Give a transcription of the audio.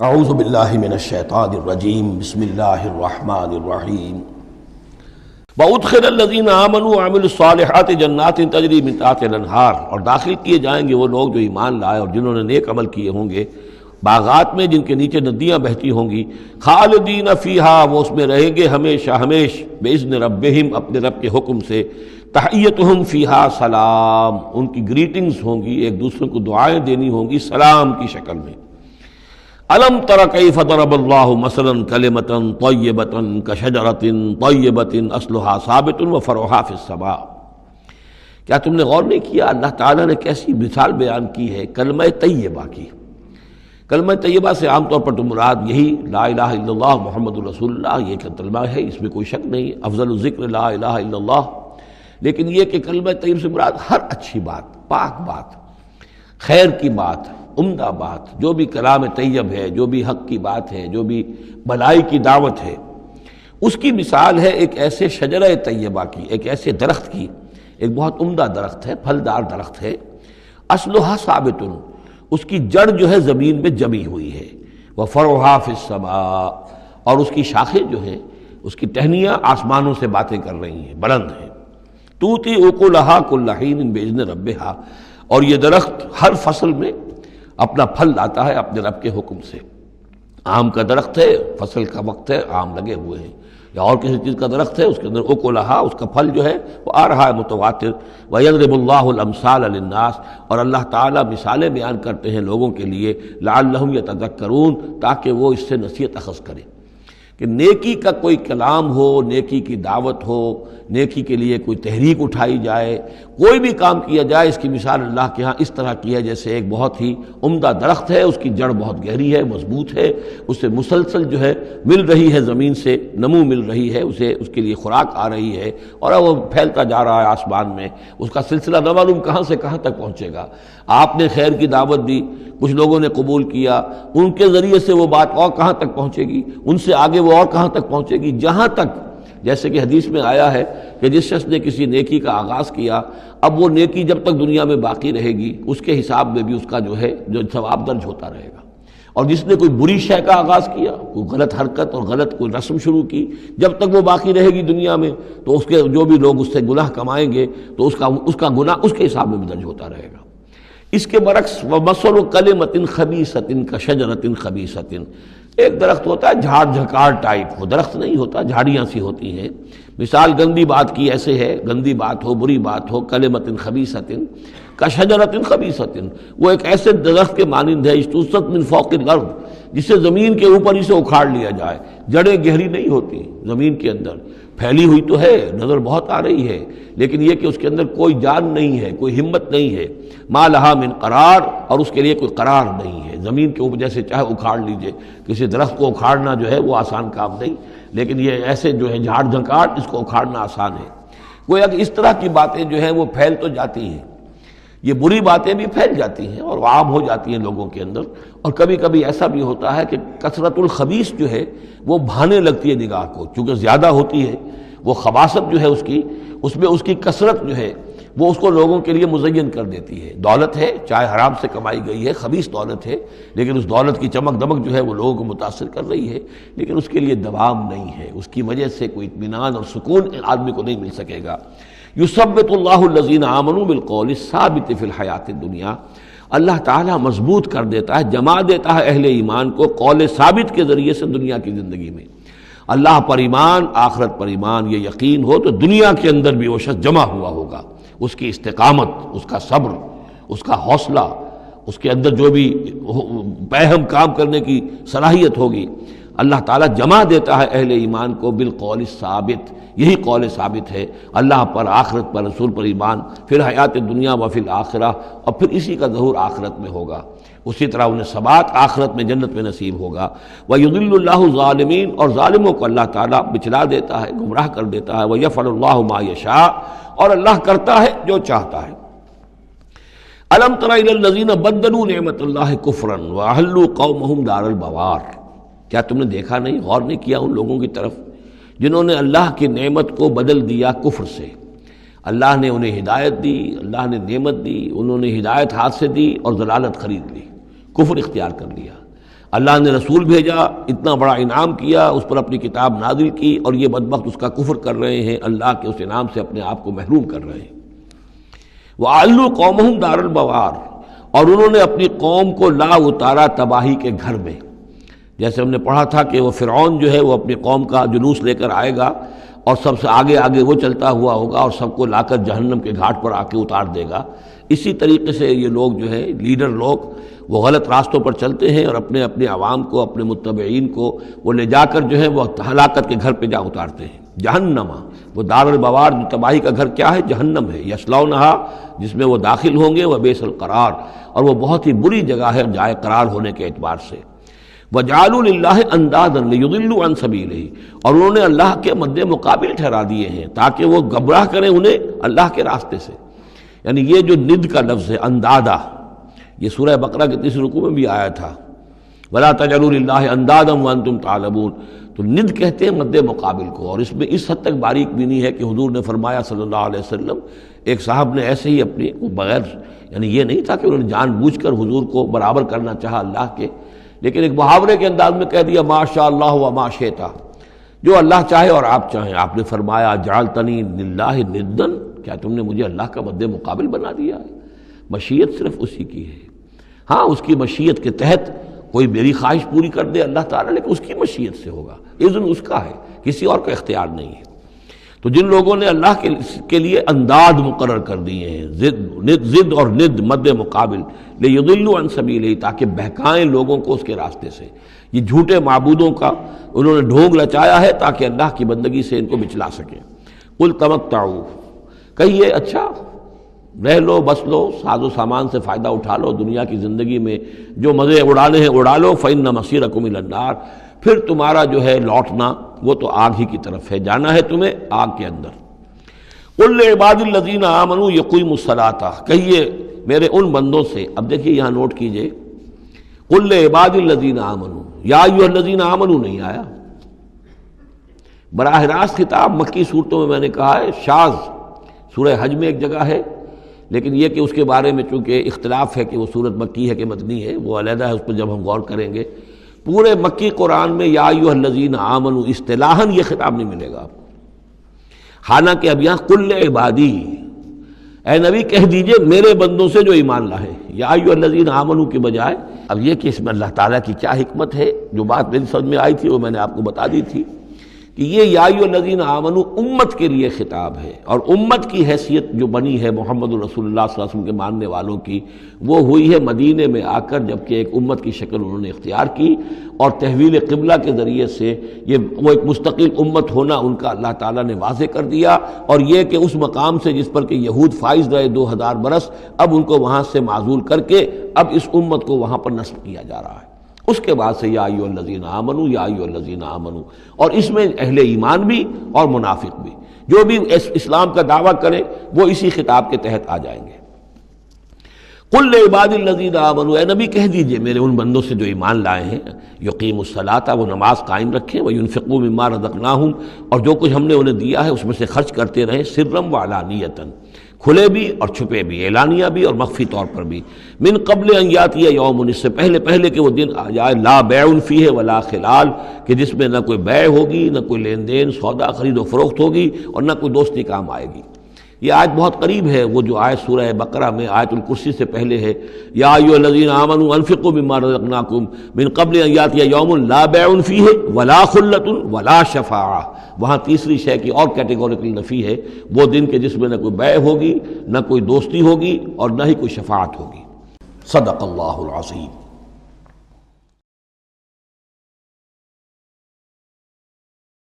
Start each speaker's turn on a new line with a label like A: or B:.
A: اعوذ باللہ من الشیطان الرجیم بسم اللہ الرحمن الرحیم وَأُدْخِلَ الَّذِينَ آمَنُوا وَعَمِلُوا الصَّالِحَاتِ جَنَّاتٍ تَجْرِي مِن تَحْتِهَا الْأَنْهَارُ، اور داخل کیے جائیں گے وہ لوگ جو ایمان لائے اور جنہوں نے نیک عمل کیے ہوں گے باغات میں جن کے نیچے ندیاں بہتی ہوں گی، خالدین فیہا، وہ اس میں رہیں گے ہمیشہ ہمیش، بِإِذْنِ رَبِّهِمْ، اپنے رب کے حکم سے، تحیتہم فیہا سلام، ان کی گریٹنگز ہوں گی، ایک دوسرے کو دعائیں دینی ہوں گی سلام کی شکل میں۔ الم تر کیف ضرب اللہ مثلا کلمۃ طیبۃ کشجرۃ طیبۃ اصلها ثابت وفرعها فی السماء، کیا تم نے غور نہیں کیا اللہ تعالیٰ نے کیسی مثال بیان کی ہے کلمہ طیبہ کی۔ کلمہ طیبہ سے عام طور پر تو مراد یہی لا الہ الا اللہ محمد رسول اللہ، یہ کلمہ ہے، اس میں کوئی شک نہیں، افضل الذکر لا الہ الا اللہ، لیکن یہ کہ کلمہ طیب سے مراد ہر اچھی بات، پاک بات، خیر کی بات، عمدہ بات، جو بھی کلام طیب ہے، جو بھی حق کی بات ہے، جو بھی بھلائی کی دعوت ہے، اس کی مثال ہے ایک ایسے شجرہ طیبہ کی، ایک ایسے درخت کی، ایک بہت عمدہ درخت ہے، پھلدار درخت ہے، اصلها ثابت، اس کی جڑ جو ہے زمین میں جمی ہوئی ہے، وفرعها فی السماء، اور اس کی شاخیں جو ہیں، اس کی ٹہنیاں آسمانوں سے باتیں کر رہی ہیں، بلند ہیں، توتی اکلھا کل حین باذن ربھا، اور یہ درخت ہر فصل میں اپنا پھل لاتا ہے اپنے رب کے حکم سے۔ آم کا درخت ہے، فصل کا وقت ہے، آم لگے ہوئے ہیں، یا اور کسی چیز کا درخت ہے، اس کے اندر اکلھا، اس کا پھل جو ہے وہ آ رہا ہے متواتر۔ وَيَضْرِبُ اللَّهُ الْأَمْثَالَ لِلنَّاسِ، اور اللہ تعالیٰ مثالیں بیان کرتے ہیں لوگوں کے لیے، لَعَلَّهُمْ يَتَذَكَّرُونَ، تاکہ وہ اس سے نصیحت اخذ کریں کہ نیکی کا کوئی کلام ہو، نیکی کی دعوت ہو، نیکی کے لیے کوئی تحریک اٹھائی جائے، کوئی بھی کام کیا جائے، اس کی مثال اللہ کے ہاں اس طرح کی ہے جیسے ایک بہت ہی عمدہ درخت ہے، اس کی جڑ بہت گہری ہے، مضبوط ہے، اسے مسلسل جو ہے مل رہی ہے، زمین سے نمو مل رہی ہے، اسے اس کے لیے خوراک آ رہی ہے، اور وہ پھیلتا جا رہا ہے آسمان میں، اس کا سلسلہ نہ معلوم کہاں سے کہاں تک پہنچے گا۔ آپ نے خیر کی دعوت دی، کچھ لوگوں نے قبول کیا، ان کے ذریعے سے وہ بات اور کہاں تک پہنچے گی، ان سے آگے وہ اور کہاں تک پہنچے گی، جہاں تک، جیسے کہ حدیث میں آیا ہے کہ جس شخص نے کسی نیکی کا آغاز کیا، اب وہ نیکی جب تک دنیا میں باقی رہے گی اس کے حساب میں بھی اس کا جو ہے جو ثواب درج ہوتا رہے گا، اور جس نے کوئی بری شے کا آغاز کیا، کوئی غلط حرکت اور غلط کوئی رسم شروع کی، جب تک وہ باقی رہے گی دنیا میں تو اس کے جو بھی لوگ اس سے گناہ کمائیں گے تو اس کا گناہ اس کے حساب میں بھی درج ہوتا رہے گا۔ اس کے برعکس وَمَثَلُ كَلِمَةٍ خَبِيثَةٍ كَشَجَرَةٍ خَبِيثَةٍ، ایک درخت ہوتا ہے جھاڑ جھکار ٹائپ، وہ درخت نہیں ہوتا، جھاڑیاں سی ہوتی ہیں، مثال گندی بات کی ایسے ہے، گندی بات ہو، بری بات ہو، کلمۃ خبیثۃ کشجرۃ خبیثۃ، وہ ایک ایسے درخت کے مانند ہے اجتثت من فوق الارض، جسے زمین کے اوپر ہی سے اکھاڑ لیا جائے، جڑیں گہری نہیں ہوتی زمین کے اندر، پھیلی ہوئی تو ہے، نظر بہت آ رہی ہے، لیکن یہ کہ اس کے اندر کوئی جان نہیں ہے، کوئی ہمت نہیں ہے، ما لہا من قرار، اور اس کے لیے کوئی قرار نہیں ہے، زمین کے اوپر جیسے چاہے اکھاڑ لیجئے، کسی درخت کو اکھاڑنا جو ہے وہ آسان کام نہیں، لیکن یہ ایسے جو ہے جھاڑ جھنکاڑ، اس کو اکھاڑنا آسان ہے۔ گویا کہ اس طرح کی باتیں جو ہیں وہ پھیل تو جاتی ہیں، یہ بری باتیں بھی پھیل جاتی ہیں اور عام ہو جاتی ہیں لوگوں کے اندر، اور کبھی کبھی ایسا بھی ہوتا ہے کہ کثرت الخبیث جو ہے وہ بھانے لگتی ہے نگاہ کو، چونکہ زیادہ ہوتی ہے وہ خباثت جو ہے اس میں اس کی کثرت جو ہے وہ اس کو لوگوں کے لیے مزین کر دیتی ہے۔ دولت ہے، چاہے حرام سے کمائی گئی ہے، خبیث دولت ہے، لیکن اس دولت کی چمک دمک جو ہے وہ لوگوں کو متاثر کر رہی ہے، لیکن اس کے لیے دوام نہیں ہے، اس کی وجہ سے کوئی اطمینان اور سکون آدمی کو نہیں مل سکے گا۔ یثبت اللہ الذین آمنوا بالقول الثابت فی الحیات الدنیا، اللہ تعالیٰ مضبوط کر دیتا ہے، جما دیتا ہے اہل ایمان کو قول ثابت کے ذریعے سے دنیا کی زندگی میں۔ اللہ پر ایمان، آخرت پر ایمان، یہ یقین ہو تو دنیا کے اندر بھی وہ شخص جمع ہوا ہوگا، اس کی استقامت، اس کا صبر، اس کا حوصلہ، اس کے اندر جو بھی باہم کام کرنے کی صلاحیت ہوگی، اللہ تعالیٰ جمع دیتا ہے اہل ایمان کو بالقول ثابت، یہی قول ثابت ہے، اللہ پر، آخرت پر، رسول پر ایمان، پھر حیات دنیا و فی الآخرہ، اور پھر اسی کا ظہور آخرت میں ہوگا، اسی طرح انہیں ثبات آخرت میں جنت میں نصیب ہوگا۔ وَيُضِلُّ اللَّهُ الظَّالِمِينَ، اور ظالموں کو اللہ تعالیٰ بچلا دیتا ہے، گمراہ کر دیتا ہے، وَيَفْعَلُ اللَّهُ مَا يَشَاءُ، اور اللہ کرتا ہے جو چاہتا ہے۔ أَلَمْ تَرَ إِلَى الَّذِينَ بَدَّلُوا نِعْمَةَ اللَّهِ كُفْرًا وَأَحَلُّوا قَوْمَهُمْ دَارَ الْبَوَارِ، کیا تم نے دیکھا نہیں، غور نہیں کیا ان لوگوں کی طرف جنہوں نے اللہ کی نعمت کو بدل دیا کفر سے؟ اللہ نے انہیں ہدایت دی، اللہ نے نعمت دی، انہوں نے ہدایت ہاتھ سے دی اور ضلالت خرید لی، کفر اختیار کر لیا۔ اللہ نے رسول بھیجا، اتنا بڑا انعام کیا، اس پر اپنی کتاب نازل کی، اور یہ بدبخت اس کا کفر کر رہے ہیں، اللہ کے اس انعام سے اپنے آپ کو محروم کر رہے ہیں۔ وَأَعْلُوا قَوْمَهُمْ دَارَ الْبَوَارِ، اور انہوں نے اپنی قوم کو لا اتارا تباہی کے گھر میں۔ جیسے ہم نے پڑھا تھا کہ وہ فرعون جو ہے وہ اپنی قوم کا جلوس لے کر آئے گا اور سب سے آگے آگے وہ چلتا ہوا ہوگا اور سب کو لا کر جہنم کے گھاٹ پر آ کے اتار دے گا۔ اسی طریقے سے یہ لوگ جو ہے لیڈر لوگ وہ غلط راستوں پر چلتے ہیں اور اپنے اپنے عوام کو، اپنے متبعین کو وہ لے جا کر جو ہے وہ ہلاکت کے گھر پہ جا اتارتے ہیں۔ جہنم، وہ دار البوار، جو تباہی کا گھر کیا ہے؟ جہنم ہے۔ یصلونھا، جس میں وہ داخل ہوں گے، وبئس القرار، اور وہ بہت ہی بری جگہ ہے جائے قرار ہونے کے اعتبار سے۔ وَجَعَلُوا لِلَّهِ أَندَادًا لِيُضِلُّوا عَن سَبِيلِهِ، اور انہوں نے اللہ کے مد مقابل ٹھہرا دیے ہیں تاکہ وہ گمراہ کریں انہیں اللہ کے راستے سے۔ یعنی یہ جو ند کا لفظ ہے اندادا، یہ سورہ بقرہ کے تیسرے رکوع میں بھی آیا تھا، وَلَا تَجْعَلُوا لِلَّهِ أَندَادًا وَأَنْتُمْ تَعْلَمُونَ، تو ند کہتے ہیں مد مقابل کو، اور اس میں اس حد تک باریک بھی نہیں ہے کہ حضور نے فرمایا صلی اللہ علیہ وسلم، ایک صاحب نے ایسے ہی اپنی بغیر، یعنی یہ نہیں تھا کہ انہوں نے جان بوجھ کر حضور کو برابر کرنا چاہا اللہ کے، لیکن ایک محاورے کے انداز میں کہہ دیا ما شاء اللہ و ما شئت، جو اللہ چاہے اور آپ چاہیں۔ آپ نے فرمایا جعلتنی للہ ندن، کیا تم نے مجھے اللہ کا مد مقابل بنا دیا ہے؟ مشیت صرف اسی کی ہے، ہاں اس کی مشیت کے تحت کوئی میری خواہش پوری کر دے اللہ تعالیٰ، لیکن اس کی مشیت سے ہوگا، اذن اس کا ہے، کسی اور کا اختیار نہیں ہے۔ تو جن لوگوں نے اللہ کے لیے انداد مقرر کر دیے ہیں، ضد اور ند مد مقابل، لیضلوا عن سبیلہ، تاکہ بہکائیں لوگوں کو اس کے راستے سے، یہ جھوٹے معبودوں کا انہوں نے ڈھونگ رچایا ہے تاکہ اللہ کی بندگی سے ان کو بچلا سکیں۔ قل تمتعوا، کہیے اچھا رہ لو، بس لو، ساز و سامان سے فائدہ اٹھا لو، دنیا کی زندگی میں جو مزے اڑانے ہیں اڑا لو، فإن مصیرکم الی النار، پھر تمہارا جو ہے لوٹنا وہ تو آگ ہی کی طرف ہے، جانا ہے تمہیں آگ کے اندر۔ قل لعباد الذین آمنوا یقیموا الصلاۃ، کہیے میرے ان بندوں سے، اب دیکھیے یہاں نوٹ کیجئے، قل لعباد الذین آمنوا، یا ایھا الذین آمنوا نہیں آیا، براہ راست خطاب مکی صورتوں میں میں نے کہا ہے شاذ، سورہ حج میں ایک جگہ ہے، لیکن یہ کہ اس کے بارے میں چونکہ اختلاف ہے کہ وہ سورت مکی ہے کہ مدنی ہے، وہ علیحدہ ہے، اس پر جب ہم غور کریں گے۔ پورے مکی قرآن میں یا ایھا الذین آمنوا اصطلاحاً یہ خطاب نہیں ملے گا آپ کو، حالانکہ اب یہاں قل عبادی، اے نبی کہہ دیجئے میرے بندوں سے جو ایمان لائے، یا ایھا الذین آمنوا کے بجائے۔ اب یہ کہ اس میں اللہ تعالیٰ کی کیا حکمت ہے، جو بات میری سمجھ میں آئی تھی وہ میں نے آپ کو بتا دی تھی کہ یہ یا ایھا الذین آمنوا امت کے لیے خطاب ہے، اور امت کی حیثیت جو بنی ہے محمد رسول اللہ صلی اللہ علیہ وسلم کے ماننے والوں کی، وہ ہوئی ہے مدینے میں آ کر، جبکہ ایک امت کی شکل انہوں نے اختیار کی، اور تحویل قبلہ کے ذریعے سے یہ وہ ایک مستقل امت ہونا ان کا اللہ تعالیٰ نے واضح کر دیا، اور یہ کہ اس مقام سے جس پر کہ یہود فائز رہے 2000 برس، اب ان کو وہاں سے معزول کر کے اب اس امت کو وہاں پر نصب کیا جا رہا ہے۔ اس کے بعد سے یا ایھا الذین آمنوا، یا ایھا الذین آمنوا، اور اس میں اہل ایمان بھی اور منافق بھی، جو بھی اسلام کا دعویٰ کرے وہ اسی خطاب کے تحت آ جائیں گے۔ قل لعباد الذین آمنوا، اے نبی کہہ دیجئے میرے ان بندوں سے جو ایمان لائے ہیں، یقیموا الصلاۃ، وہ نماز قائم رکھیں، وینفقوا مما رزقناہم، اور جو کچھ ہم نے انہیں دیا ہے اس میں سے خرچ کرتے رہیں، سرا وعلانیۃ، کھلے بھی اور چھپے بھی، اعلانیہ بھی اور مخفی طور پر بھی، من قبل ان یاتی یوم، اس سے پہلے کہ وہ دن آ جائے، لا بیع فیہ ولا خلال، کہ جس میں نہ کوئی بیع ہوگی، نہ کوئی لین دین سودا خرید و فروخت ہوگی، اور نہ کوئی دوستی کام آئے گی۔ یہ آیت بہت قریب ہے وہ جو آیت سورہ بقرہ میں آیت الکرسی سے پہلے ہے، یا ایھا الذین آمنوا انفقوا مما رزقناکم من قبل ان یاتی یوم لا بیع فیہ ولا خلۃ ولا شفاعہ، وہاں تیسری شے کی اور کیٹیگوریکل نفی ہے، وہ دن کے جس میں نہ کوئی بیع ہوگی، نہ کوئی دوستی ہوگی، اور نہ ہی کوئی شفاعت ہوگی۔ صدق اللہ العظیم۔